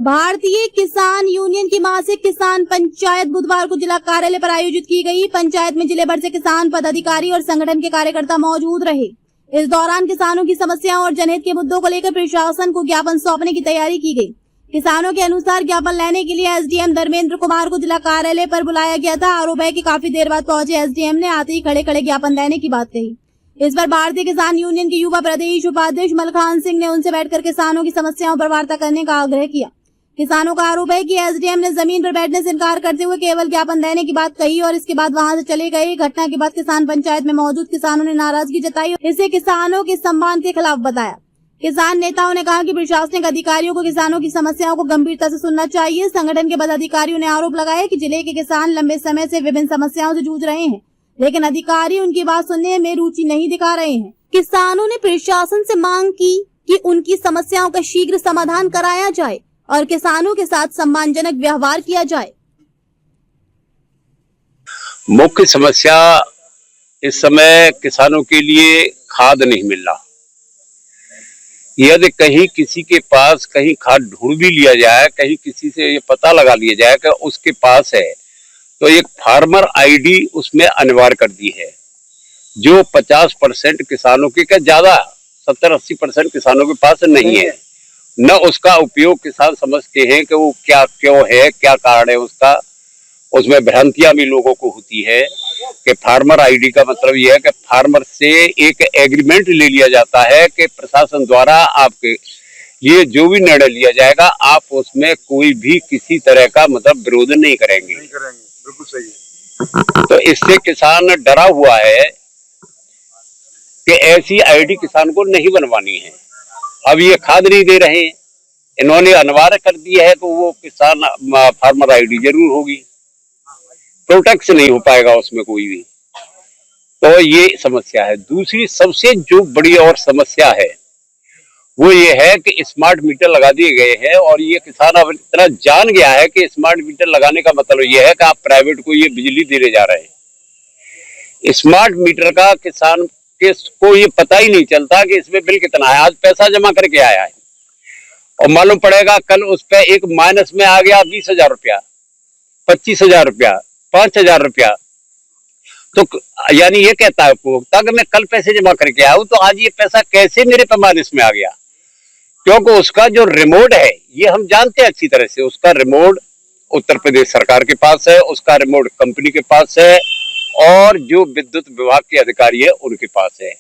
भारतीय किसान यूनियन की मासिक किसान पंचायत बुधवार को जिला कार्यालय पर आयोजित की गई। पंचायत में जिले भर से किसान पदाधिकारी और संगठन के कार्यकर्ता मौजूद रहे। इस दौरान किसानों की समस्याओं और जनहित के मुद्दों को लेकर प्रशासन को ज्ञापन सौंपने की तैयारी की गई। किसानों के अनुसार ज्ञापन लेने के लिए एसडीएम धर्मेंद्र कुमार को जिला कार्यालय पर बुलाया गया था। आरोप है कि काफी देर बाद पहुंचे एसडीएम ने आते ही खड़े खड़े ज्ञापन देने की बात कही। इस पर भारतीय किसान यूनियन के युवा प्रदेश उपाध्यक्ष मलखान सिंह ने उनसे बैठकर किसानों की समस्याओं पर वार्ता करने का आग्रह किया। किसानों का आरोप है कि एसडीएम ने जमीन पर बैठने से इनकार करते हुए केवल ज्ञापन देने की बात कही और इसके बाद वहां से चले गए। घटना के बाद किसान पंचायत में मौजूद किसानों ने नाराजगी जताई, इसे किसानों के सम्मान के खिलाफ बताया। किसान नेताओं ने कहा कि प्रशासनिक अधिकारियों को किसानों की समस्याओं को गंभीरता से सुनना चाहिए। संगठन के पदाधिकारियों ने आरोप लगाया कि जिले के किसान लंबे समय से विभिन्न समस्याओं से जूझ रहे हैं, लेकिन अधिकारी उनकी बात सुनने में रुचि नहीं दिखा रहे हैं। किसानों ने प्रशासन से मांग की कि उनकी समस्याओं का शीघ्र समाधान कराया जाए और किसानों के साथ सम्मानजनक व्यवहार किया जाए। मुख्य समस्या इस समय किसानों के लिए खाद नहीं मिल रहा। यदि कहीं किसी के पास कहीं खाद ढूंढ भी लिया जाए, कहीं किसी से ये पता लगा लिया जाए कि उसके पास है, तो एक फार्मर आईडी उसमें अनिवार्य कर दी है, जो 50% किसानों के क्या ज्यादा 70-80% किसानों के पास नहीं है। न उसका उपयोग किसान समझते हैं कि वो क्या क्यों है, क्या कारण है उसका। उसमें भ्रांतियां भी लोगों को होती है कि फार्मर आईडी का मतलब यह है कि फार्मर से एक एग्रीमेंट ले लिया जाता है कि प्रशासन द्वारा आपके लिए जो भी निर्णय लिया जाएगा आप उसमें कोई भी किसी तरह का मतलब विरोध नहीं करेंगे। बिल्कुल सही है। तो इससे किसान डरा हुआ है कि ऐसी आईडी किसान को नहीं बनवानी है। अब ये खाद नहीं दे रहे हैं, इन्होंने अनिवार्य कर दिया है तो वो किसान फार्मर आईडी जरूर होगी, प्रोटेक्ट नहीं हो पाएगा उसमें कोई भी। तो ये समस्या है। दूसरी सबसे जो बड़ी और समस्या है वो ये है कि स्मार्ट मीटर लगा दिए गए हैं और ये किसान अब इतना जान गया है कि स्मार्ट मीटर लगाने का मतलब ये है कि आप प्राइवेट को ये बिजली देने जा रहे हैं। स्मार्ट मीटर का किसान को ये पता ही नहीं चलता कि इसमें बिल कितना है। आज पैसा जमा करके आया है और मालूम पड़ेगा कल उस पर एक माइनस में आ गया 20,000 रुपया, 25,000 रुपया, 5,000 रुपया। तो यानी ये कहता है उपभोक्ता कि मैं कल पैसे जमा करके आया हूं तो आज ये पैसा कैसे मेरे पे माइनस में आ गया। क्योंकि उसका जो रिमोट है ये हम जानते हैं अच्छी तरह से, उसका रिमोट उत्तर प्रदेश सरकार के पास है, उसका रिमोट कंपनी के पास है और जो विद्युत विभाग के अधिकारी है उनके पास है।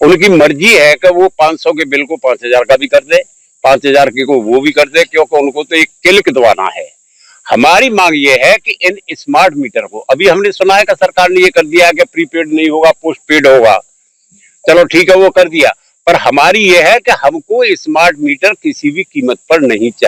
उनकी मर्जी है कि वो 500 के बिल को 5,000 का भी कर दे, 5,000 के को वो भी कर दे, क्योंकि उनको तो एक क्लिक दबाना है। हमारी मांग ये है कि इन स्मार्ट मीटर को, अभी हमने सुना है कि सरकार ने ये कर दिया है कि प्रीपेड नहीं होगा, पोस्ट पेड होगा। चलो ठीक है, वो कर दिया, पर हमारी ये है कि हमको स्मार्ट मीटर किसी भी कीमत पर नहीं चाहिए।